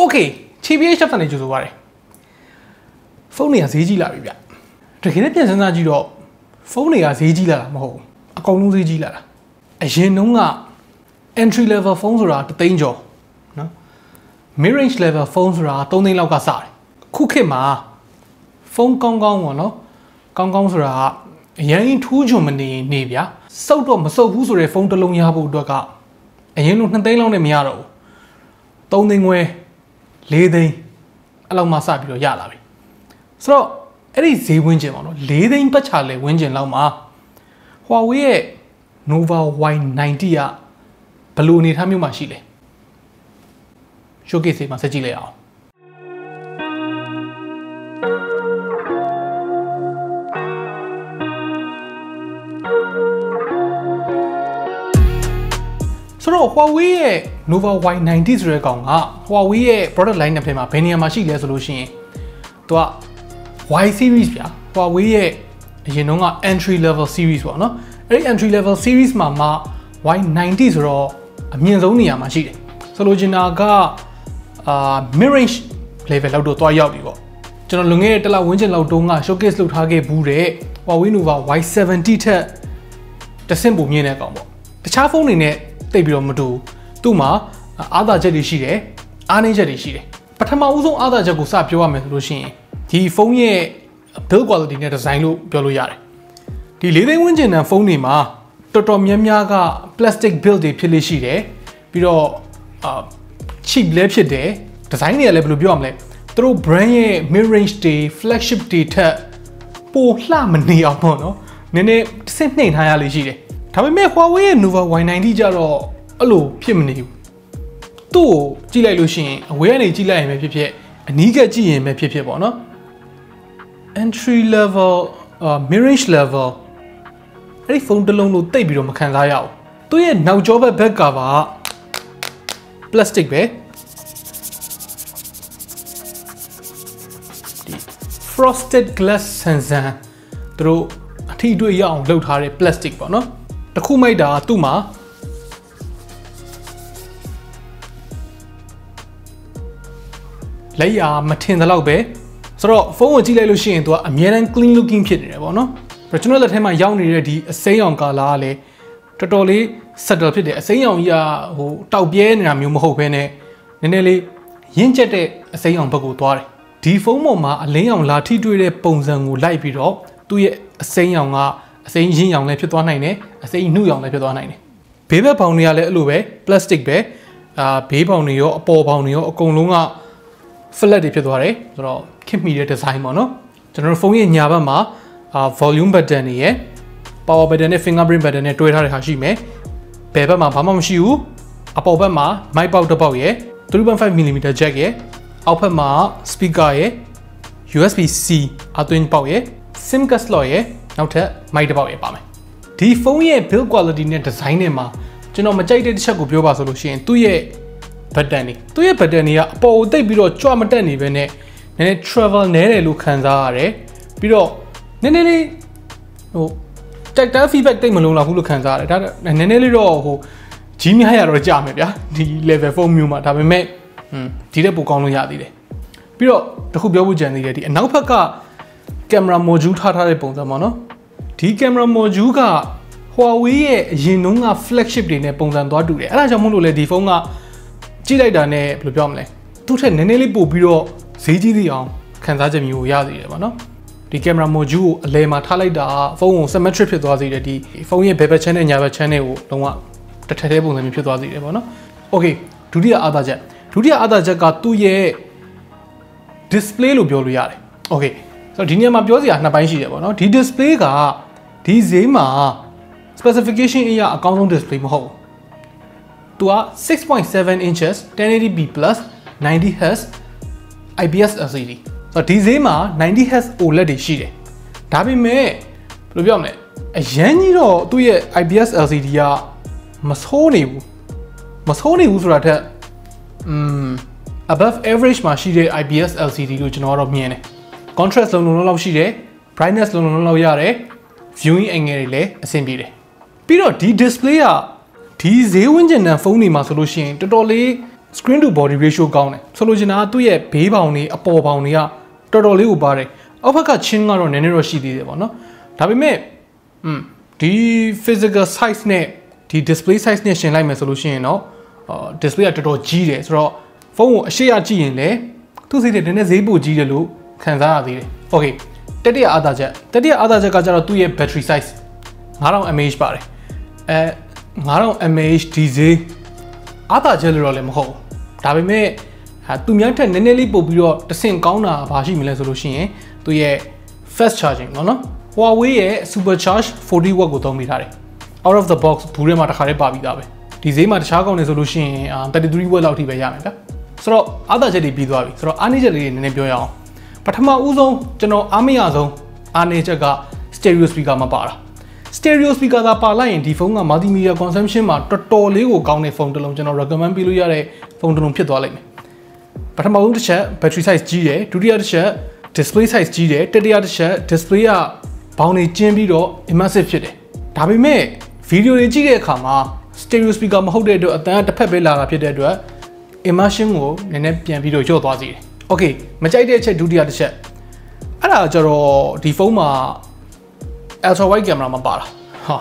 Okay TBH Labs နဲ့ကြိုဆိုပါရစေဖုန်းတွေကဈေးကြီးလာပြီဗျတကယ်လည်းပြန်စဉ်းစားကြည့်တော့ဖုန်းတွေကဈေးကြီးလာတာမဟုတ်ဘူးအကောင်လုံးဈေးကြီးလာတာအရင်တုန်းက entry level ဖုန်းဆိုတာ3သိန်းကျော်နော် mid range level ဖုန်းဆိုတာ3သိန်းလောက်ကစတယ်ခုခေတ်မှာဖုန်းကောင်းကောင်းပေါ့နော်ကောင်းကောင်းဆိုတာအရင်ထူးချွန်မနေဗျာစုပ်တော့မစုပ်ဘူးဆိုတဲ့ဖုန်းတစ်လုံးရဖို့အတွက်ကအရင်လို2သိန်းလောက်နဲ့မရတော့ဘူး3သိန်းခွဲ4သိန်းအဲ့လောက်မှစပြီးတော့ရလာပြီဆိုတော့အဲ့ဒီဈေးဝန်းကျင်ပေါ့နော်4သိန်းပတ်ချလဲဝန်းကျင်လောက်မှာ Huawei ရဲ့ Nova Y90 ကဘယ်လိုအနေထားမျိုးမှာရှိလဲ showcase မှာဆက်ကြည့်လိုက်အောင်ဆိုတော့ Huawei ရဲ့ Nova Y90 ဆိုတဲ့ကောင်က Huawei ရဲ့ product line တစ်ဖက်မှာဘယ်နေရာမှာရှိလဲဆိုလို့ရှိရင်သူက Y series ဗျာ Huawei ရဲ့အရင်တုန်းက entry level series ပေါ့နော်အဲ့ဒီ entry level series မှာမှ Y90 ဆိုတော့အမြင့်ဆုံးနေရာမှာရှိတယ်ဆိုလိုချင်တာကmid range level လောက်တော့တွားရောက်ပြီပေါ့ကျွန်တော်လွန်ခဲ့တဲ့တစ်လဝန်းကျင်လောက်တုန်းက showcase လုပ်ထားခဲ့ဘူးတဲ့ Huawei Nova Y70 ထက်တစ်ဆင့်ပိုမြင့်တဲ့ကောင်ပေါ့တခြားဖုန်းတွေနဲ့တိတ်ပြီးတော့မတူသူ့မှာအားသာချက်တွေရှိတယ်အားနည်းချက်တွေရှိတယ်ပထမဦးဆုံးအားသာချက်ကိုစပြောရမယ်ဆိုလို့ရှိရင်ဒီဖုန်းရဲ့ build quality နဲ့ design လို့ပြောလို့ရတယ်ဒီ4သိန်းဝန်းကျင်တန်ဖုန်းတွေမှာတော်တော်များများက plastic build တွေဖြစ်လို့ရှိတယ်ပြီးတော့cheap လည်းဖြစ်တယ် design တွေကလည်းဘယ်လိုပြောရမလဲသူတို့ brand ရဲ့ mid range တွေ flagship တွေထက်ပိုလှမနေအောင်ပေါ့နော်နည်းနည်းတစ်ဆင့်နှိမ်ထားရလို့ရှိတယ်ဒါပေမဲ့ Huawei ရဲ့ Nova Y90 ကြတော့အဲ့လိုဖြစ်မနေဘူးသူ့ကိုကြည့်လိုက်လို့ရှိရင်အဝေးကနေကြည့်လိုက်ရင်ပဲဖြစ်ဖြစ်အနီးကကြည့်ရင်ပဲဖြစ်ဖြစ်ပေါ့နော် entry level mid range level အဲ့ဒီဖုန်းတစ်လုံးလို့တိတ်ပြီးတော့မခံစားရဘူးသူ့ရဲ့နောက်ကျောဘက် back cover က plastic ပဲဒီ frosted glass ဆန်ဆန်သူတို့အထီးတွေ့ရအောင်လုပ်ထားတဲ့ plastic ပေါ့နော်တခုမိုက်တာသူ့မှာလက်ရမထင်သလောက်ပဲဆိုတော့ဖုန်းကိုကြည့်လိုက်လို့ရှိရင်သူကအများတန်း clean looking ဖြစ်နေတယ်ပေါ့နော်ပြီးတော့ကျွန်တော်လက်ထဲမှာရောက်နေတဲ့ဒီအစိမ်းရောင်ကာလာကလည်းတော်တော်လေး subtle ဖြစ်တယ်အစိမ်းရောင်ကြီးကဟိုတောက်ပြဲနေတာမျိုးမဟုတ်ဘဲနဲ့နည်းနည်းလေးရင့်ကျက်တဲ့အစိမ်းရောင်ဘက်ကိုသွားတယ်ဒီဖုန်းပေါ်မှာအလင်းရောင်လာထိတွေ့တဲ့ပုံစံကိုလိုက်ပြီးတော့သူ့ရဲ့အစိမ်းရောင်ကအစိမ်းရင်းရောင်လည်းဖြစ်သွားနိုင်တယ်အစိမ်းနှုတ်ရောင်လည်းဖြစ်သွားနိုင်တယ်ဘေးဘက်ဘောင်တွေကလည်းအဲ့လိုပဲ plastic ပဲဘေးဘောင်တွေရောအပေါ်ဘောင်တွေရောအကုန်လုံးက flat တွေဖြစ်သွားတယ်ဆိုတော့ခင်မိတဲ့ design ပေါ့နော်ကျွန်တော်တို့ဖုန်းရဲ့ညာဘက်မှာvolume button တွေရယ် power button နဲ့ fingerprint button နဲ့တွဲထားတဲ့ဟာရှိမယ်ဘယ်ဘက်မှာဘာမှမရှိဘူးအပေါ်ဘက်မှာ mic ပေါက်တစ်ပေါက်ရယ် 3.5mm jack ရယ်အောက်ဘက်မှာ speaker ရယ် USB-C အသွင်းပေါက်ရယ် SIM card slot ရယ်နောက်ထပ် mic တစ်ပေါက်ရယ်ပါမယ်ဒီဖုန်းရဲ့ build quality နဲ့ design နဲ့မှာကျွန်တော်မကြိုက်တဲ့တစ်ချက်ကိုပြောပါဆိုလို့ရှိရင်သူ့ရဲ့ button တွေသူ့ရဲ့ button တွေကအပေါ်ကိုတိတ်ပြီးတော့ကြွမတက်နေပဲနဲ့နည်းနည်း travel နဲတယ်လို့ခံစားရတယ်ပြီးတော့နည်းနည်းလေးဟို tactile feedback တိတ်မလုံးလောက်ဘူးလို့ခံစားရတယ်ဒါနည်းနည်းလေးတော့ဟိုကြီးများရတော့ကြာမယ်ဗျာဒီ level 4မျိုးမှာဒါပေမဲ့ဒီတဲ့ပိုကောင်းလို့ရသေးတယ်ပြီးတော့တခုပြောဖို့ကြံသေးတယ်ဒီအနောက်ဘက်က camera module ထားတဲ့ပုံစံပေါ့နော်ဒီ camera module က Huawei ရဲ့အရင်တုန်းက flagship တွေနဲ့ပုံစံသွားတူတယ်အဲ့ဒါကြောင့်မို့လို့လေဒီဖုန်းကကြည့်လိုက်တာနဲ့ဘယ်လိုပြောမလဲသူ့ထက်နည်းနည်းလေးပို့ပြီးတော့ဈေးကြီးသေးအောင်ခံစားချက်မျိုးကိုရသေးတယ်ပေါ့နော်ဒီ camera module ကိုအလဲမှာထားလိုက်တာဖုန်းကို symmetric ဖြစ်သွားစေတယ်ဒီဖုန်းရဲ့ဘယ်ဘက် channel ညာဘက် channel ကိုလုံးဝတစ်ထက်သေးပုံစံမျိုးဖြစ်သွားစေတယ်ပေါ့နော် okay ဒုတိယအားသာချက်ကသူ့ရဲ့ display လို့ပြောလို့ရတယ် okay ဆိုတော့ဒီနေရာမှာပြောစရာနှစ်ပိုင်းရှိတယ်ပေါ့နော်ဒီ display ကဒီဈေးမှာ specification အရအကောင်းဆုံး display မဟုတ်ဘူးသူက 6.7 inches 1080p plus 90Hz IPS LCD ဆိုတော့ဒီဈေးမှာ 90Hz OLED တွေရှိတယ်ဒါပေမဲ့ဘယ်လိုပြောမလဲအရင်ကြီးတော့သူ့ရဲ့ IPS LCD ကမဆိုးနေဘူးဆိုတာထက်above average မှာရှိတဲ့ IPS LCD လို့ကျွန်တော်ကတော့မြင်တယ် contrast လုံလောက်ရှိတယ် brightness လုံလောက်ရတယ် viewing angle တွေလည်းအဆင်ပြေတယ်ပြီးတော့ဒီ display ကဒီဈေးဝန်းကျင်တန်ဖုန်းတွေမှာဆိုလို့ရှိရင်တော်တော်လေး screen to body ratio ကောင်းတယ်ဆိုလိုချင်တာသူ့ရဲ့ဘေးပေါင်တွေအပေါ်ပေါင်တွေကတော်တော်လေးကိုပါတယ်အောက်ဘက်ကချင်းကတော့နည်းနည်းတော့ရှိသေးတယ်ပေါ့နော်ဒါပေမဲ့ဒီ physical size နဲ့ဒီ display size နဲ့ရှင်လိုက်မယ်ဆိုလို့ရှိရင်တော့display ကတော်တော်ကြီးတယ်ဆိုတော့ဖုန်းကိုအရှိရကြည့်ရင်လည်းသူ့စိတ်ထဲနည်းနည်းဈေးပိုကြီးတယ်လို့ခံစားရသေးတယ် okay တတိယအားသာချက်ကကျတော့သူ့ရဲ့ battery size 9000 mAh ပါတယ်9000 mAh ဒီဈေးအားသာချက်လို့တော့လည်းမဟုတ်ဘူးဒါပေမဲ့သူများထက်နည်းနည်းလေးပို့ပြီးတော့တဆင့်ကောင်းတာဘာရှိမလဲဆိုလို့ရှိရင်သူရဲ့ fast charging เนาะ Huawei ရဲ့ supercharge 40 watt ကိုသုံးမိထားတယ် out of the box ဘူးထဲမှာတစ်ခါတည်းပါပြီးသားပဲဒီဈေးမှာတခြားကောင်းနေဆိုလို့ရှိရင်33 watt လောက်ထိပဲရမယ်ဗျဆိုတော့အားသာချက်တွေပြီးသွားပြီဆိုတော့အားနည်းချက်လေးတွေနည်းနည်းပြောရအောင်ပထမဦးဆုံးကျွန်တော်အားမရဆုံးအားနည်းချက်က stereo speaker မှာပါတာ stereo speaker သာပါလိုက်ရင်ဒီဖုန်းက multimedia consumption မှာတော်တော်လေးကိုကောင်းတဲ့ဖုန်းတစ်လုံးကျွန်တော် recommend ပေးလို့ရတဲ့ဖုန်းတစ်လုံးဖြစ်သွားလိမ့်မယ်ပထမဆုံးတစ်ချက် battery size ကြီးတယ်ဒုတိယတစ်ချက် display size ကြီးတယ်တတိယတစ်ချက် display ကဘောင်တွေကျင်းပြီးတော့ immersive ဖြစ်တယ်ဒါပေမဲ့ video တွေကြည့်တဲ့အခါမှာ stereo speaker မဟုတ်တဲ့အတွက်အသံတစ်ဖက်ပဲလာတာဖြစ်တဲ့အတွက် immersion ကိုနည်းနည်းပြန်ပြီးတော့ညှော့သွားစေတယ် okay မကြိုက်တဲ့အချက်ဒုတိယတစ်ချက်အဲ့ဒါကျတော့ဒီဖုန်းမှာ ultra wide camera မှာပါတာဟာ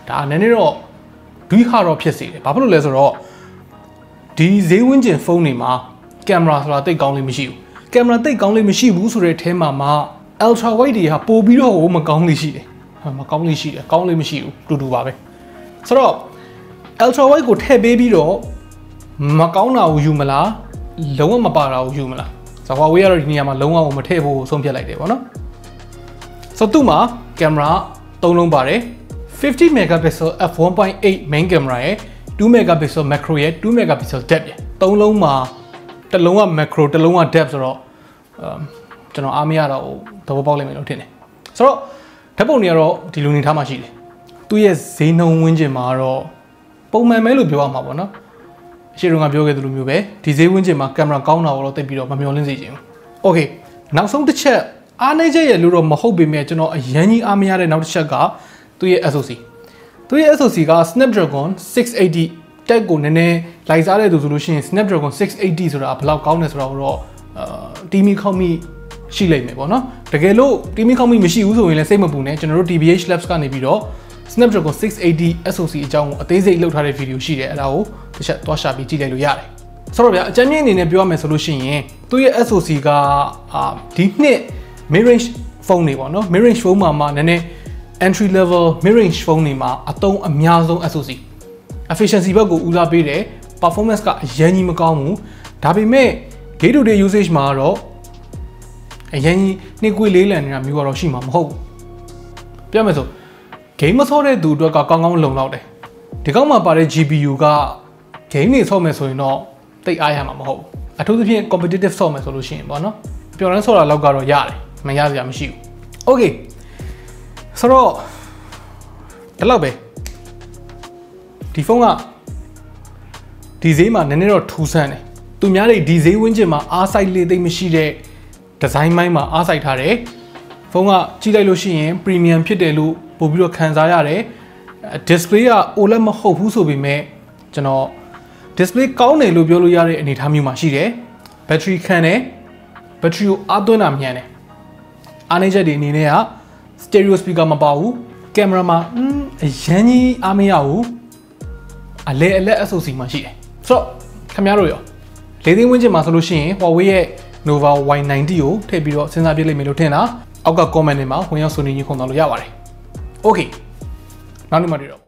ဒါနည်းနည်းတော့ဒွိဟာတော့ဖြစ်စေတယ်ဘာဖြစ်လို့လဲဆိုတော့ဒီဈေးဝန်းကျင်ဖုန်းတွေမှာကင်မရာဆိုတာတိတ်ကောင်းလေးမရှိဘူးကင်မရာတိတ်ကောင်းလေးမရှိဘူးဆိုတဲ့အထဲမှာ ultra wide တွေဟာပို့ပြီးတော့မကောင်းလေးရှိတယ်မကောင်းလေးရှိတယ်ကောင်းလေးမရှိဘူးတူတူပါပဲဆိုတော့ ultra wide ကိုထည့်ပေးပြီးတော့မကောင်းတာကိုယူမလားလုံးဝမပါတာကိုယူမလားဆိုတော့ Huawei ကတော့ဒီနေရာမှာလုံးဝမထည့်ဖို့ဆုံးဖြတ်လိုက်တယ်ပေါ့နော်ဆိုတော့သူ့မှာကင်မရာ၃လုံးပါတယ်50 megapixel f1.8 main camera ရဲ့2 megapixel macro ရဲ့2 megapixel depth ရဲ့၃လုံးမှာတစ်လုံးက macro တစ်လုံးက depth ဆိုတော့ကျွန်တော်အားမရတော့သဘောပေါက်လိမ့်မယ်လို့ထင်တယ်ဆိုတော့ဓာတ်ပုံတွေကတော့ဒီလိုနေထားမှရှိတယ်သူ့ရဲ့ဈေးနှုန်းဝန်းကျင်မှာတော့ပုံမှန်ပဲလို့ပြောရမှာပေါ့နော်အရှိတုန်းကပြောခဲ့သလိုမျိုးပဲဒီဈေးဝန်းကျင်မှာကင်မရာကောင်းတာတော့တိတ်ပြီးတော့မမျှော်လင့်စေချင်ဘူး okay နောက်ဆုံးတစ်ချက်အားနည်းချက်ရဲ့လို့တော့မဟုတ်ပေမဲ့ကျွန်တော်အရင်ကြီးအားမရတဲ့နောက်တစ်ချက်ကသူ့ရဲ့ SoC သူ့ရဲ့ SoC က Snapdragon 680 တက်ကိုနည်းနည်းလိုက်စားတဲ့သူဆိုလို့ရှိရင် Snapdragon 680ဆိုတာဘယ်လောက်ကောင်းလဲဆိုတာကိုတော့တီမီခေါက်မိရှိလိမ့်မယ်ပေါ့နော်တကယ်လို့တီမီခေါက်မိမရှိဘူးဆိုရင်လည်းစိတ်မပူနဲ့ကျွန်တော်တို့ TBH Labs ကနေပြီးတော့ Snapdragon 680 SoC အကြောင်းကိုအသေးစိတ်လုပ်ထားတဲ့ဗီဒီယိုရှိတယ်အဲ့ဒါကိုတစ်ချက်သွားရှာပြီးကြည့်လိုက်လို့ရတယ်ဆိုတော့ဗျာအကြမ်းမြင့်အနေနဲ့ပြောရမယ်ဆိုလို့ရှိရင်သူ့ရဲ့ SoC ကဒီနှစ် mid range ဖုန်းတွေပေါ့နော် mid range ဖုန်းမှာနည်းနည်း entry level mid range ဖုန်းတွေမှာအသုံးအများဆုံး SoC efficiency ဘက်ကိုဦးစားပေးတယ် performance ကအရင်ကြီးမကောင်းဘူးဒါပေမဲ့ day to day usage မှာတော့အရင်ကြီးနှိကွေးလေးလံနေတာမျိုးတော့ရှိမှာမဟုတ်ဘူးပြောမယ်ဆို game မဆော့တဲ့သူအတွက်ကကောင်းကောင်းလုံလောက်တယ်ဒီကောက်မှာပါတဲ့ GPU က game တွေဆော့မယ်ဆိုရင်တော့တိတ်အားရမှာမဟုတ်ဘူးအထူးသဖြင့် competitive ဆော့မယ်ဆိုလို့ရှိရင်ပေါ့နော်ပျော်တမ်းဆော့တာလောက်ကတော့ရတယ်မရစရာမရှိဘူး okay ဆိုတော့ဒီလောက်ပဲဒီဖုန်းကဒီဈေးမှာနည်းနည်းတော့ထူးဆန်းတယ်သူများတွေဒီဈေးဝန်းကျင်မှာအားစိုက်လေးသိမ့်မရှိတဲ့ဒီဇိုင်းပိုင်းမှာအားစိုက်ထားတယ်ဖုန်းကကြည့်လိုက်လို့ရှိရင် premium ဖြစ်တယ်လို့ပို့ပြီးတော့ခံစားရတယ် display က OLED မဟုတ်ဘူးဆိုပေမဲ့ကျွန်တော် display ကောင်းတယ်လို့ပြောလို့ရတဲ့အနေအထားမျိုးမှာရှိတယ် battery ခံတယ် battery ကိုအားသွင်းတာမြန်တယ်အားနည်းချက်တွေအနေနဲ့က stereo speaker မပါဘူးကင်မရာမှာအရင်ကြီးအားမရဘူးအလဲအလက် SoC မှာရှိတယ်ဆိုတော့ခင်ဗျားတို့ရော၄သိန်းဝန်းကျင်မှာဆိုလို့ရှိရင် Huawei ရဲ့ Nova Y90 ကိုထည့်ပြီးတော့စဉ်းစားပြလိမ့်မယ်လို့ထင်တာအောက်က comment တွေမှာဝင်ရောက်ဆွေးနွေးညှိနှိုင်းသွားလို့ရပါတယ် okay နောက်နေ့မှတွေ့တော့